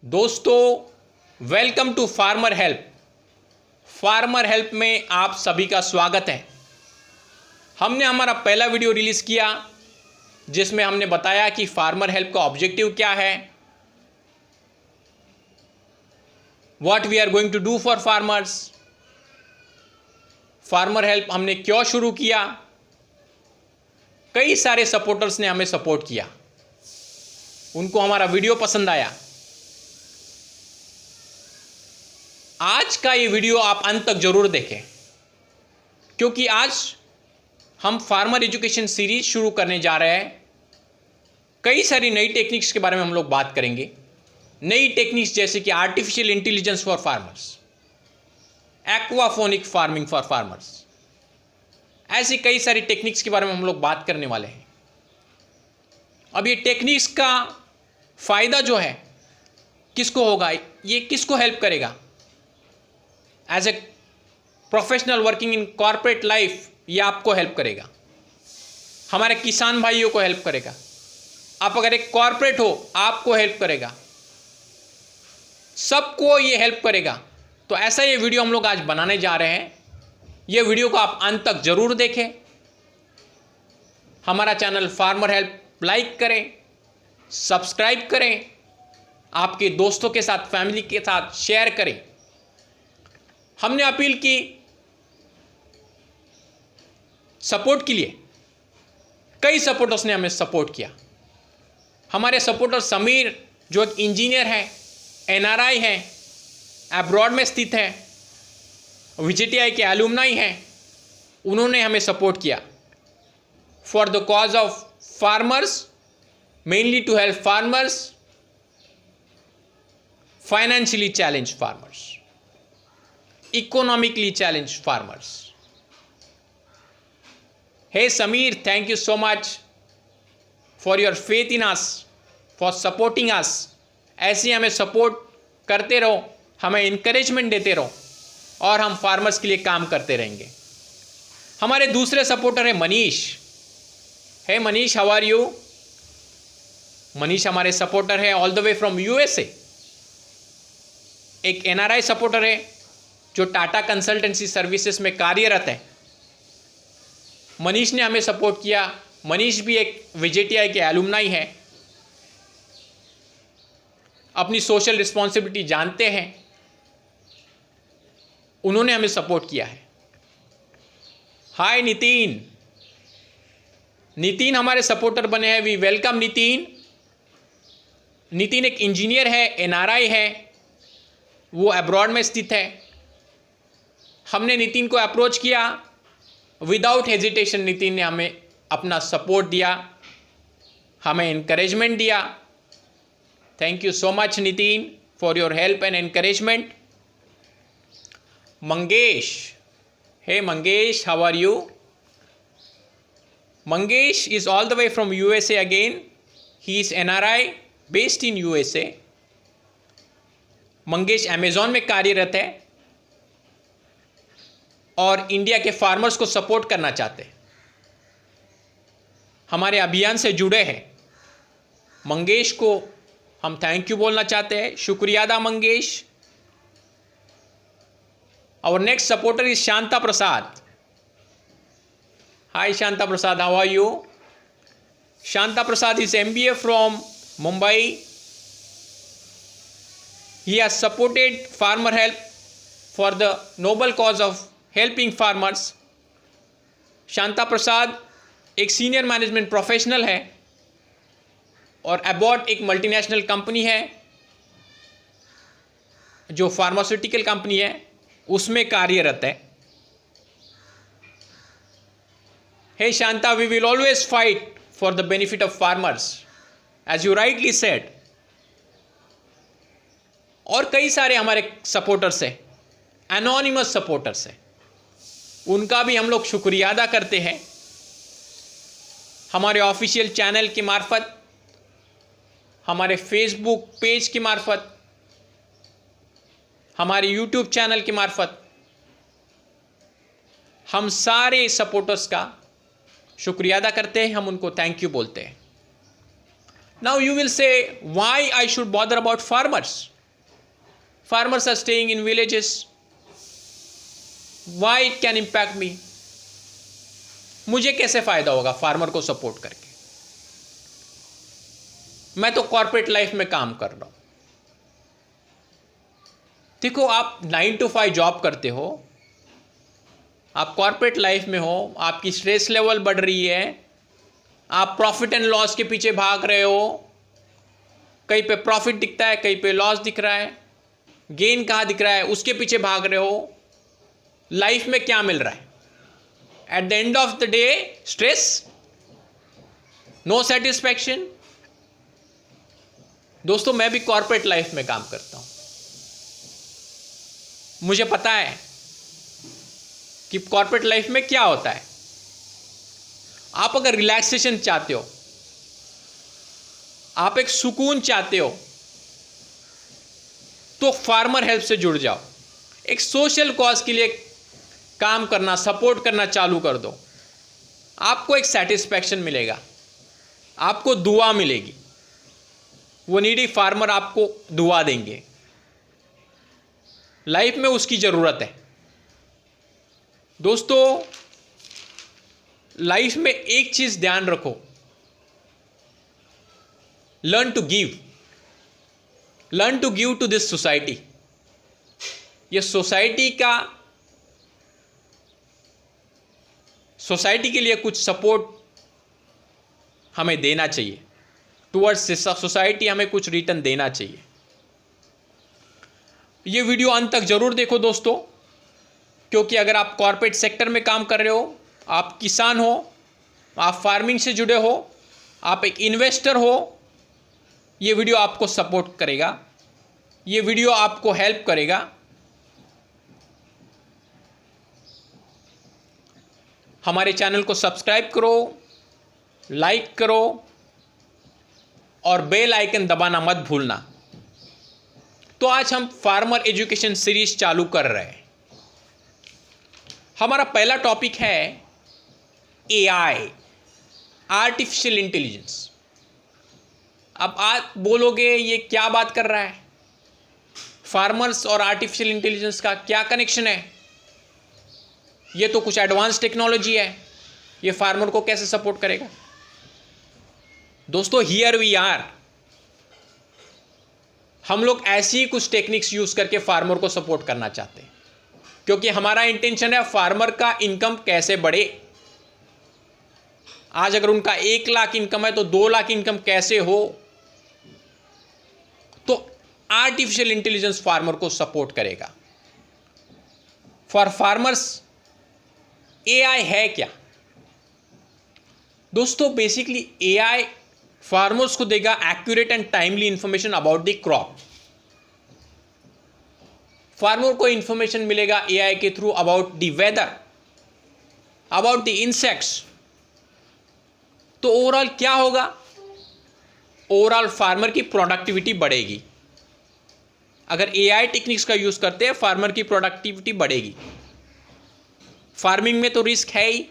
दोस्तों welcome to farmer help. Farmer help में आप सभी का स्वागत है। हमने हमारा पहला वीडियो रिलीज़ किया जिसमें हमने बताया कि फार्मर हेल्प का ऑब्जेक्टिव क्या है, what we are going to do for farmers. Farmer help हमने क्यों शुरू किया। कई सारे सपोर्टर्स ने हमें सपोर्ट किया, उनको हमारा वीडियो पसंद आया। आज का ये वीडियो आप अंत तक जरूर देखें, क्योंकि आज हम फार्मर एजुकेशन सीरीज शुरू करने जा रहे हैं। कई सारी नई टेक्निक्स के बारे में हम लोग बात करेंगे। नई टेक्निक्स जैसे कि artificial intelligence for farmers, aquaponic farming for farmers, ऐसी कई सारी टेक्निक्स के बारे में हम लोग बात करने वाले हैं। अब ये टेक्निक्स का फ़ायदा जो है किसको होगा, ये किसको हेल्प करेगा। As a professional working in corporate life ये आपको हेल्प करेगा, हमारे किसान भाइयों को हेल्प करेगा। आप अगर एक कॉर्पोरेट हो आपको हेल्प करेगा, सबको ये हेल्प करेगा। तो ऐसा ये वीडियो हम लोग आज बनाने जा रहे हैं। ये वीडियो को आप अंत तक जरूर देखें। हमारा चैनल फार्मर हेल्प लाइक करें, सब्सक्राइब करें, आपके दोस्तों के साथ, फैमिली के साथ शेयर करें। हमने अपील की सपोर्ट के लिए, कई सपोर्टर्स ने हमें सपोर्ट किया। हमारे सपोर्टर समीर जो एक इंजीनियर है, एनआरआई है, अब्रॉड में स्थित है, वीजेटीआई के एलुमनाई हैं, उन्होंने हमें सपोर्ट किया for the cause of farmers, mainly to help farmers, financially challenge farmers, economically challenged farmers. Hey Sameer, thank you so much for your faith in us, for supporting us. ऐसे हमें support करते रहो, हमें encouragement देते रहो और हम farmers के लिए काम करते रहेंगे। हमारे दूसरे सपोर्टर है Manish. Hey Manish, how are you. Manish हमारे सपोर्टर है all the way from USA. एक एनआरआई सपोर्टर है जो टाटा कंसल्टेंसी सर्विसेज में कार्यरत है। मनीष ने हमें सपोर्ट किया। मनीष भी एक वीजेटीआई के एलुमनाई है, अपनी सोशल रिस्पॉन्सिबिलिटी जानते हैं, उन्होंने हमें सपोर्ट किया है। हाय नितिन, नितिन हमारे सपोर्टर बने हैं। We welcome Nitin. नितिन एक इंजीनियर है, एनआरआई है, वो अब्रॉड में स्थित है। हमने नितिन को अप्रोच किया, विदाउट हेजिटेशन नितिन ने हमें अपना सपोर्ट दिया, हमें इनकरेजमेंट दिया। Thank you so much Nitin for your help and encouragement. Mangesh, hey Mangesh, how are you. Mangesh is all the way from USA again. He is NRI based in USA. Mangesh Amazon में कार्यरत है और इंडिया के फार्मर्स को support करना चाहते हैं, हमारे अभियान से जुड़े हैं। मंगेश को हम थैंक यू बोलना चाहते हैं, शुक्रिया अदा Mangesh. Our next supporter is Shanta Prasad. Hi Shanta Prasad, how are you. Shanta Prasad is MBA from Mumbai. He has supported farmer help for the noble cause of helping farmers. Shanta Prasad एक सीनियर मैनेजमेंट प्रोफेशनल है और अबॉट एक मल्टीनेशनल कंपनी है जो फार्मास्यूटिकल कंपनी है, उसमें कार्यरत है। Hey Shanta, we will always fight for the benefit of farmers as you rightly said. और कई सारे हमारे सपोर्टर्स हैं, एनोनिमस सपोर्टर्स हैं, उनका भी हम लोग शुक्रिया अदा करते हैं। हमारे ऑफिशियल चैनल के मार्फत, हमारे फेसबुक पेज की मार्फत, हमारे यूट्यूब चैनल के मार्फत हम सारे सपोर्टर्स का शुक्रिया अदा करते हैं, हम उनको थैंक यू बोलते हैं। Now you will say why I should bother about farmers. Farmers are staying in villages. Why it can impact me? मुझे कैसे फायदा होगा फार्मर को सपोर्ट करके? मैं तो कॉर्पोरेट लाइफ में काम कर रहा हूं। देखो, आप 9 to 5 जॉब करते हो, आप कॉर्पोरेट लाइफ में हो, आपकी स्ट्रेस लेवल बढ़ रही है, आप प्रॉफिट एंड लॉस के पीछे भाग रहे हो, कहीं पे प्रॉफिट दिखता है, कहीं पे लॉस दिख रहा है, गेन कहाँ दिख रहा है, उसके पीछे भाग रहे हो। लाइफ में क्या मिल रहा है? At the end of the day stress, no satisfaction. दोस्तों, मैं भी कॉर्पोरेट लाइफ में काम करता हूं, मुझे पता है कि कॉर्पोरेट लाइफ में क्या होता है। आप अगर रिलैक्सेशन चाहते हो, आप एक सुकून चाहते हो, तो फार्मर हेल्प से जुड़ जाओ। एक सोशल कॉज के लिए काम करना, सपोर्ट करना चालू कर दो। आपको एक सेटिस्फैक्शन मिलेगा, आपको दुआ मिलेगी, वो नीडी फार्मर आपको दुआ देंगे। लाइफ में उसकी ज़रूरत है। दोस्तों, लाइफ में एक चीज़ ध्यान रखो, learn to give, learn to give to this society. ये सोसाइटी के लिए कुछ सपोर्ट हमें देना चाहिए, टुवर्ड्स सोसाइटी हमें कुछ रिटर्न देना चाहिए। ये वीडियो अंत तक जरूर देखो दोस्तों, क्योंकि अगर आप कॉर्पोरेट सेक्टर में काम कर रहे हो, आप किसान हो, आप फार्मिंग से जुड़े हो, आप एक इन्वेस्टर हो, ये वीडियो आपको सपोर्ट करेगा, ये वीडियो आपको हेल्प करेगा। हमारे चैनल को सब्सक्राइब करो, लाइक करो और बेल आइकन दबाना मत भूलना। तो आज हम फार्मर एजुकेशन सीरीज चालू कर रहे हैं। हमारा पहला टॉपिक है एआई, आर्टिफिशियल इंटेलिजेंस। अब आप बोलोगे ये क्या बात कर रहा है, फार्मर्स और आर्टिफिशियल इंटेलिजेंस का क्या कनेक्शन है? ये तो कुछ एडवांस टेक्नोलॉजी है, ये फार्मर को कैसे सपोर्ट करेगा? दोस्तों, हियर वी आर। हम लोग ऐसी ही कुछ टेक्निक्स यूज करके फार्मर को सपोर्ट करना चाहते हैं, क्योंकि हमारा इंटेंशन है फार्मर का इनकम कैसे बढ़े। आज अगर उनका 1 लाख इनकम है तो 2 लाख इनकम कैसे हो? तो आर्टिफिशियल इंटेलिजेंस फार्मर को सपोर्ट करेगा। फॉर फार्मर्स एआई है क्या? दोस्तों, बेसिकली एआई फार्मर्स को देगा accurate and timely information about the crop. Farmer को इंफॉर्मेशन मिलेगा एआई के through about the weather, about the insects. तो ओवरऑल क्या होगा? ओवरऑल फार्मर की प्रोडक्टिविटी बढ़ेगी। अगर एआई टेक्निक्स का यूज करते हैं, फार्मर की प्रोडक्टिविटी बढ़ेगी। फार्मिंग में तो रिस्क है ही,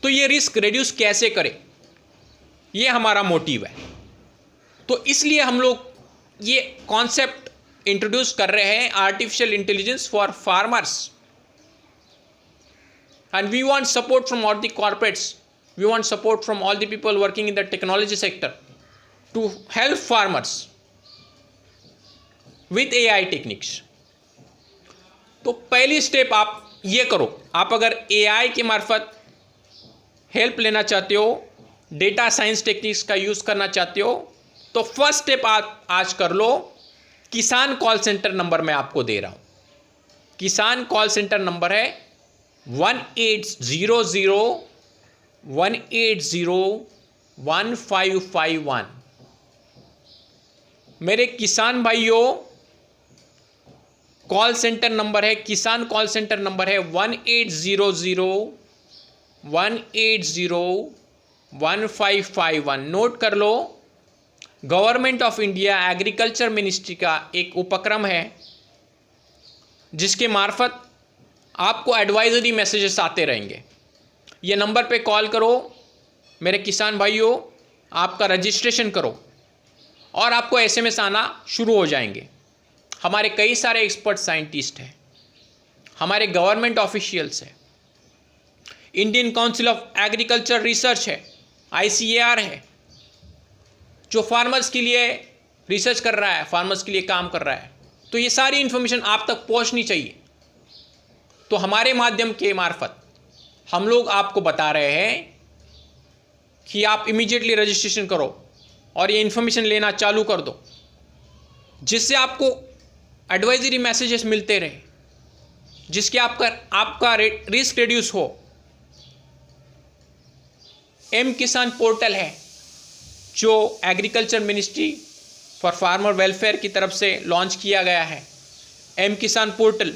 तो ये रिस्क रिड्यूस कैसे करें, ये हमारा मोटिव है। तो इसलिए हम लोग ये कॉन्सेप्ट इंट्रोड्यूस कर रहे हैं, artificial intelligence for farmers. And we want support from all the corporates, we want support from all the people working in the technology sector to help farmers with AI techniques. तो पहली step आप ये करो, आप अगर AI के मार्फत help लेना चाहते हो, डेटा साइंस टेक्निक्स का यूज़ करना चाहते हो, तो फर्स्ट स्टेप आप आज कर लो। किसान कॉल सेंटर नंबर मैं आपको दे रहा हूँ। किसान कॉल सेंटर नंबर है 1800-180-1551। मेरे किसान भाइयों, कॉल सेंटर नंबर है, किसान कॉल सेंटर नंबर है 1800-180-1551। नोट कर लो। Government of India agriculture ministry का एक उपक्रम है, जिसके मार्फत आपको एडवाइजरी मैसेजेस आते रहेंगे। ये नंबर पे कॉल करो मेरे किसान भाइयों, आपका रजिस्ट्रेशन करो और आपको एसएमएस आना शुरू हो जाएंगे। हमारे कई सारे एक्सपर्ट साइंटिस्ट हैं, हमारे गवर्नमेंट ऑफिशियल्स हैं, Indian council of agriculture research है, ICAR है, जो फार्मर्स के लिए रिसर्च कर रहा है, फार्मर्स के लिए काम कर रहा है। तो ये सारी इन्फॉर्मेशन आप तक पहुंचनी चाहिए। तो हमारे माध्यम के मार्फत हम लोग आपको बता रहे हैं कि आप इमीडिएटली रजिस्ट्रेशन करो और ये इन्फॉर्मेशन लेना चालू कर दो, जिससे आपको एडवाइजरी मैसेजेस मिलते रहे, जिसके आपका रिस्क रिड्यूस हो। M-किसान पोर्टल है जो agriculture ministry for farmer welfare की तरफ से लॉन्च किया गया है, M-किसान पोर्टल।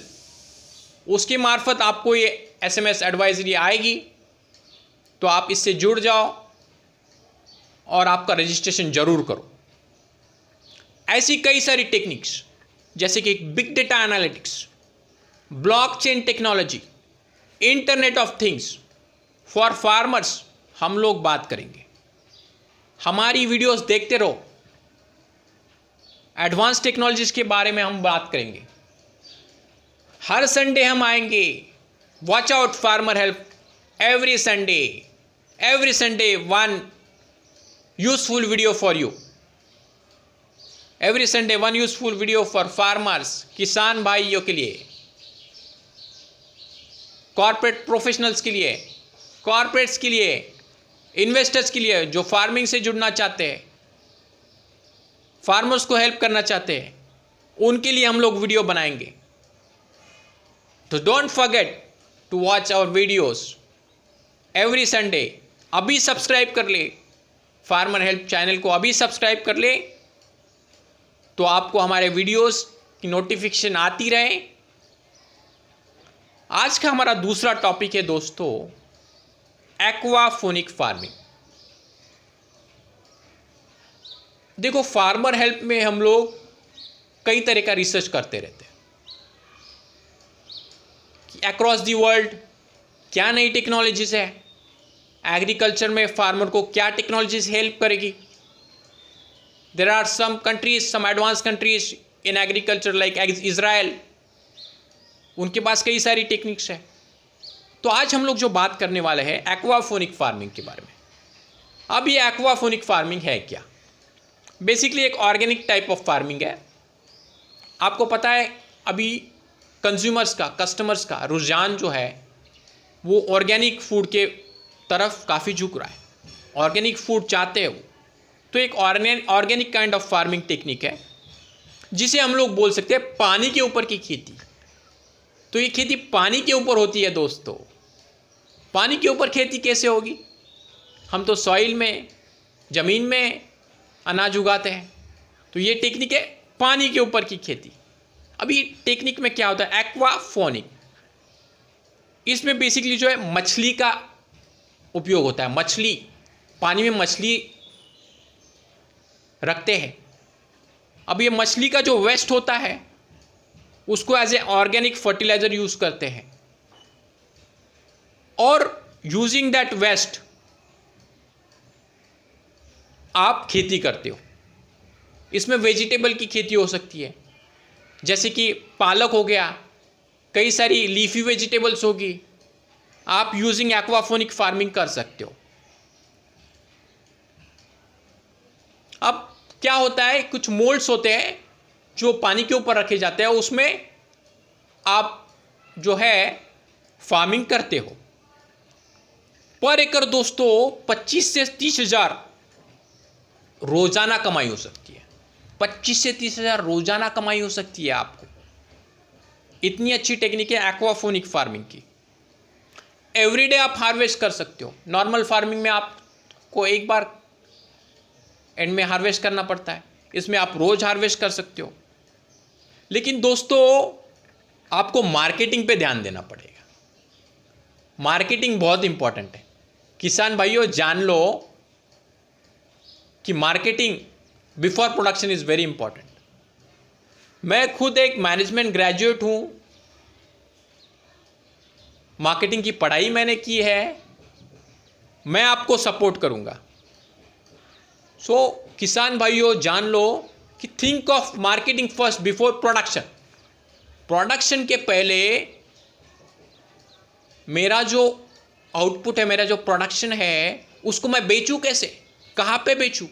उसके मार्फत आपको ये SMS एडवाइजरी आएगी, तो आप इससे जुड़ जाओ और आपका रजिस्ट्रेशन जरूर करो। ऐसी कई सारी टेक्निक्स जैसे कि big data analytics, blockchain technology, internet of things for farmers हम लोग बात करेंगे। हमारी वीडियोस देखते रहो, एडवांस टेक्नोलॉजीज के बारे में हम बात करेंगे। हर संडे हम आएंगे। Watch out farmer help every Sunday one useful video for you. Every Sunday one useful video for farmers, किसान भाइयों के लिए, कॉर्पोरेट प्रोफेशनल्स के लिए, कॉर्पोरेट्स के लिए, इन्वेस्टर्स के लिए जो फार्मिंग से जुड़ना चाहते हैं, फार्मर्स को हेल्प करना चाहते हैं, उनके लिए हम लोग वीडियो बनाएंगे। तो don't forget to watch our videos every Sunday. अभी सब्सक्राइब कर ले, फार्मर हेल्प चैनल को अभी सब्सक्राइब कर ले, तो आपको हमारे वीडियोस की नोटिफिकेशन आती रहे। आज का हमारा दूसरा टॉपिक है दोस्तों, एक्वाफोनिक फार्मिंग। देखो, फार्मर हेल्प में हम लोग कई तरह का रिसर्च करते रहते हैं कि अक्रॉस दी वर्ल्ड क्या नई टेक्नोलॉजीज है, एग्रीकल्चर में फार्मर को क्या टेक्नोलॉजीज हेल्प करेगी। There are some countries, some advance countries in agriculture like Israel, उनके पास कई सारी टेक्निक्स है। तो आज हम लोग जो बात करने वाले हैं एक्वाफोनिक फार्मिंग के बारे में। अब ये एक्वाफोनिक फार्मिंग है क्या? बेसिकली एक ऑर्गेनिक टाइप ऑफ फार्मिंग है। आपको पता है अभी कंज्यूमर्स का, कस्टमर्स का रुझान जो है वो ऑर्गेनिक फूड के तरफ काफ़ी झुक रहा है, ऑर्गेनिक फूड चाहते हैं वो। तो एक organic kind of farming technique है जिसे हम लोग बोल सकते हैं पानी के ऊपर की खेती। तो ये खेती पानी के ऊपर होती है दोस्तों। पानी के ऊपर खेती कैसे होगी? हम तो सॉइल में, ज़मीन में अनाज उगाते हैं, तो ये टेक्निक है पानी के ऊपर की खेती। अभी टेक्निक में क्या होता है, एक्वाफोनिक, इसमें बेसिकली जो है मछली का उपयोग होता है। मछली, पानी में मछली रखते हैं। अब ये मछली का जो वेस्ट होता है उसको as a organic fertiliser use करते हैं, और यूजिंग दैट वेस्ट आप खेती करते हो। इसमें वेजिटेबल की खेती हो सकती है, जैसे कि पालक हो गया, कई सारी लीफी वेजिटेबल्स होगी। आप यूजिंग एक्वाफोनिक फार्मिंग कर सकते हो। अब क्या होता है, कुछ मोल्ड्स होते हैं जो पानी के ऊपर रखे जाते हैं, उसमें आप जो है फार्मिंग करते हो। पर एकड़ दोस्तों 25 से 30 हज़ार रोजाना कमाई हो सकती है। 25 से 30 हज़ार रोजाना कमाई हो सकती है आपको। इतनी अच्छी टेक्निक है एक्वाफोनिक फार्मिंग की। एवरीडे आप हार्वेस्ट कर सकते हो। नॉर्मल फार्मिंग में आपको एक बार एंड में हार्वेस्ट करना पड़ता है, इसमें आप रोज हार्वेस्ट कर सकते हो। लेकिन दोस्तों आपको मार्केटिंग पे ध्यान देना पड़ेगा। मार्केटिंग बहुत इंपॉर्टेंट है। किसान भाइयों जान लो कि marketing before production is very important. मैं खुद एक मैनेजमेंट ग्रेजुएट हूं, मार्केटिंग की पढ़ाई मैंने की है, मैं आपको सपोर्ट करूंगा। सो किसान भाइयों जान लो कि think of marketing first before production. Production के पहले मेरा जो आउटपुट है, मेरा जो प्रोडक्शन है, उसको मैं बेचूं कैसे, कहाँ पे बेचूं,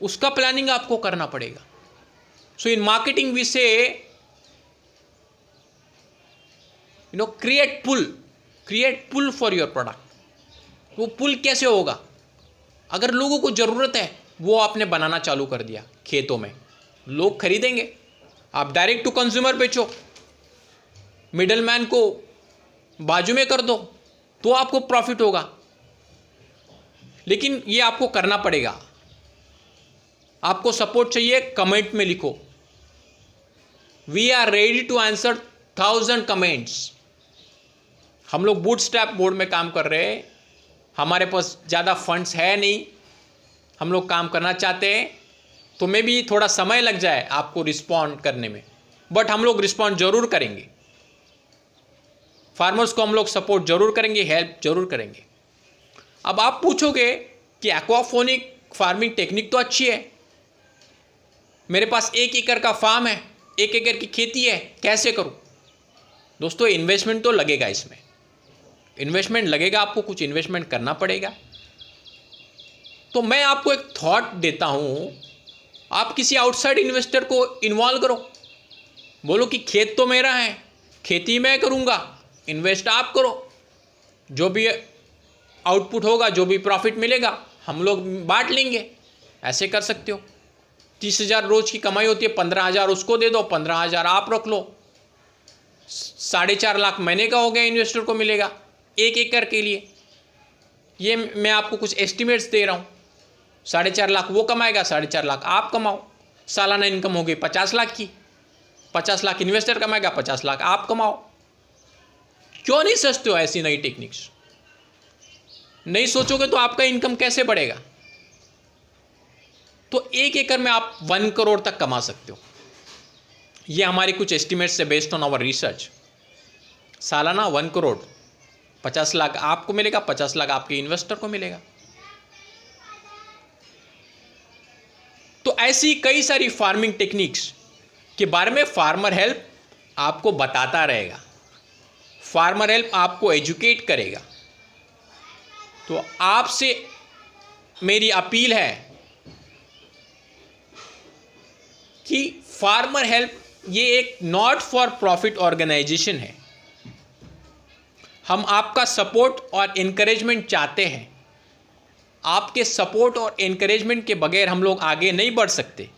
उसका प्लानिंग आपको करना पड़ेगा। So in marketing we say create pull for your product. वो पुल कैसे होगा? अगर लोगों को ज़रूरत है, वो आपने बनाना चालू कर दिया खेतों में, लोग खरीदेंगे। आप डायरेक्ट टू कंज्यूमर बेचो, मिडल मैन को बाजू में कर दो, तो आपको प्रॉफिट होगा। लेकिन ये आपको करना पड़ेगा। आपको सपोर्ट चाहिए, कमेंट में लिखो। We are ready to answer 1000 comments. हम लोग बूटस्ट्रैप मोड में काम कर रहे हैं, हमारे पास ज़्यादा फंड्स है नहीं, हम लोग काम करना चाहते हैं, तो मे भी थोड़ा समय लग जाए आपको रिस्पॉन्ड करने में, बट हम लोग रिस्पॉन्ड जरूर करेंगे। फार्मर्स को हम लोग सपोर्ट जरूर करेंगे, हेल्प जरूर करेंगे। अब आप पूछोगे कि एक्वाफोनिक फार्मिंग टेक्निक तो अच्छी है, मेरे पास 1 एकड़ का फार्म है, 1 एकड़ की खेती है, कैसे करूं? दोस्तों, इन्वेस्टमेंट तो लगेगा, इसमें इन्वेस्टमेंट लगेगा, आपको कुछ इन्वेस्टमेंट करना पड़ेगा। तो मैं आपको एक थॉट देता हूं, आप किसी आउटसाइड इन्वेस्टर को इन्वॉल्व करो। बोलो कि खेत तो मेरा है, खेती मैं करूंगा, इन्वेस्ट आप करो, जो भी आउटपुट होगा, जो भी प्रॉफिट मिलेगा, हम लोग बांट लेंगे। ऐसे कर सकते हो। 30,000 रोज की कमाई होती है, 15,000 उसको दे दो, 15,000 आप रख लो। 4.5 लाख महीने का हो गया, इन्वेस्टर को मिलेगा 1 एकड़ के लिए। ये मैं आपको कुछ एस्टिमेट्स दे रहा हूँ। 4.5 लाख वो कमाएगा, 4.5 लाख आप कमाओ। सालाना इनकम हो गई 50 लाख की, 50 लाख इन्वेस्टर कमाएगा, 50 लाख आप कमाओ। क्यों नहीं सोचते हो ऐसी नई टेक्निक्स? नहीं सोचोगे तो आपका इनकम कैसे बढ़ेगा? तो 1 एकड़ में आप 1 करोड़ तक कमा सकते हो। ये हमारी कुछ एस्टिमेट्स है बेस्ड ऑन आवर रिसर्च। सालाना 1 करोड़, 50 लाख आपको मिलेगा, 50 लाख आपके इन्वेस्टर को मिलेगा। तो ऐसी कई सारी फार्मिंग टेक्निक्स के बारे में फार्मर हेल्प आपको बताता रहेगा, फार्मर हेल्प आपको एजुकेट करेगा। तो आपसे मेरी अपील है कि फार्मर हेल्प ये एक नॉट फॉर प्रॉफिट ऑर्गेनाइजेशन है। हम आपका सपोर्ट और एनकरेजमेंट चाहते हैं। आपके सपोर्ट और एनकरेजमेंट के बगैर हम लोग आगे नहीं बढ़ सकते।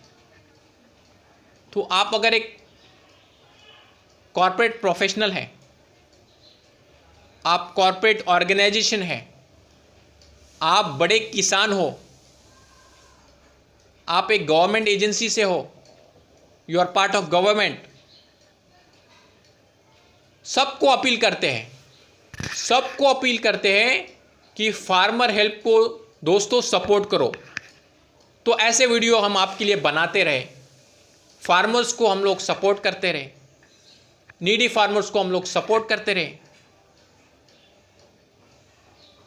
तो आप अगर एक कॉर्पोरेट प्रोफेशनल हैं, आप कॉर्पोरेट ऑर्गेनाइजेशन हैं, आप बड़े किसान हो, आप एक गवर्नमेंट एजेंसी से हो, you are part of government, सबको अपील करते हैं कि फार्मर हेल्प को दोस्तों सपोर्ट करो। तो ऐसे वीडियो हम आपके लिए बनाते रहे, फार्मर्स को हम लोग सपोर्ट करते रहे, नीडी फार्मर्स को हम लोग सपोर्ट करते रहे।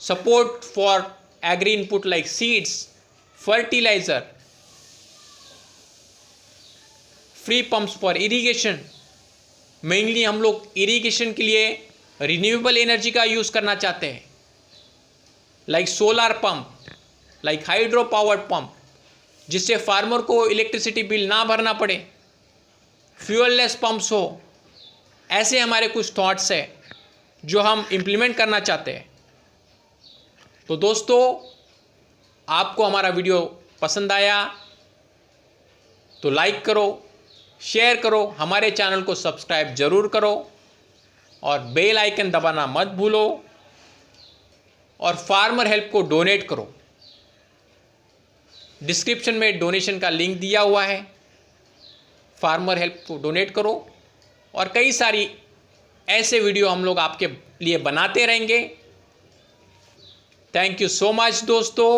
Support for agri input like seeds, fertiliser, free pumps for irrigation. Mainly हम लोग इरिगेशन के लिए रिन्यूएबल एनर्जी का यूज़ करना चाहते हैं, like solar pump, like hydro powered pump, जिससे फार्मर को इलेक्ट्रिसिटी बिल ना भरना पड़े, फ्यूअललेस पंप्स हो। ऐसे हमारे कुछ थॉट्स है जो हम इम्प्लीमेंट करना चाहते हैं। तो दोस्तों, आपको हमारा वीडियो पसंद आया तो लाइक करो, शेयर करो, हमारे चैनल को सब्सक्राइब जरूर करो और बेल आइकन दबाना मत भूलो, और फार्मर हेल्प को डोनेट करो। डिस्क्रिप्शन में डोनेशन का लिंक दिया हुआ है, फार्मर हेल्प को डोनेट करो। और कई सारी ऐसे वीडियो हम लोग आपके लिए बनाते रहेंगे। थैंक यू सो मच दोस्तों।